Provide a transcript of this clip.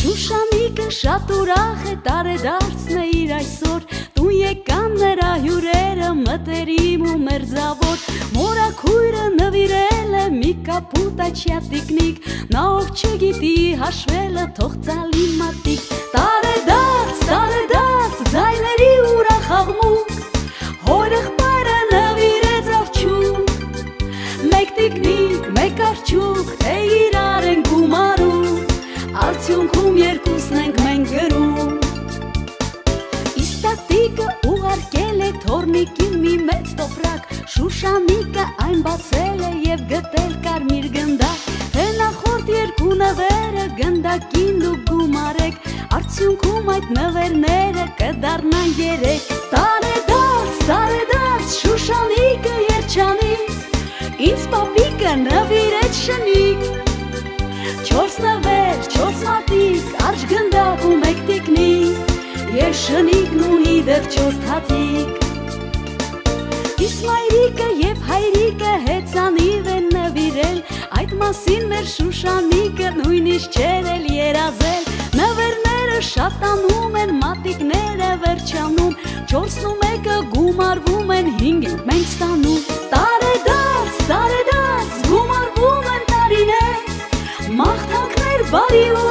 Շուշանիկը շատ ուրախ է տարեդարձն է իր այսօր Տուն եկան նրա հյուրերը մտերիմ ու մերձավոր Մորաքույրը նվիրել է մի կապուտ աչյա տիկնիկ Նա ով չգիտի հաշվելը թող ծալի մատիկ Տարեդարձ, ձայների ուրախ աղմուկ Հոր եղբայրը նվիրեց աղջուկ Մեկ տիկնիկ, մեկ արջուկ, թե իրար են գումարում Արդյունքում երկուսն ենք մենք գրում Իստատիկը ուղարկել է թորնիկին մի մեծ տոպրակ Շուշանիկը այն բացել է և գտել կարմիր գնդակ Թե նախորդ երկու նվերը գնդակին դուք գումարեք Արդյունքում այդ նվերները կդառնան երեք Տարեդարձ, Շուշանիկը երջանիկ Ինձ պապիկը նվիրեց շնիկ Չորս նվեր, չորս մատիկ, արջ գնդակ ու մեկ տիկնիկ Եվ շնիկն ունի դեռ չորս թաթիկ Իսկ մայրիկը և հայրիկը հեծանիվ են նվիրել Այդ մասին մեր Շուշանիկը նույնիսկ չէր էլ երազել Նվերները շատանում են, մատիկները վերջանում Չորսն ու մեկը գումարվում են, հինգ ենք մենք ստանում Տարեդարձ, գումարվում են տարիներ Մաղթանքներ բարի ու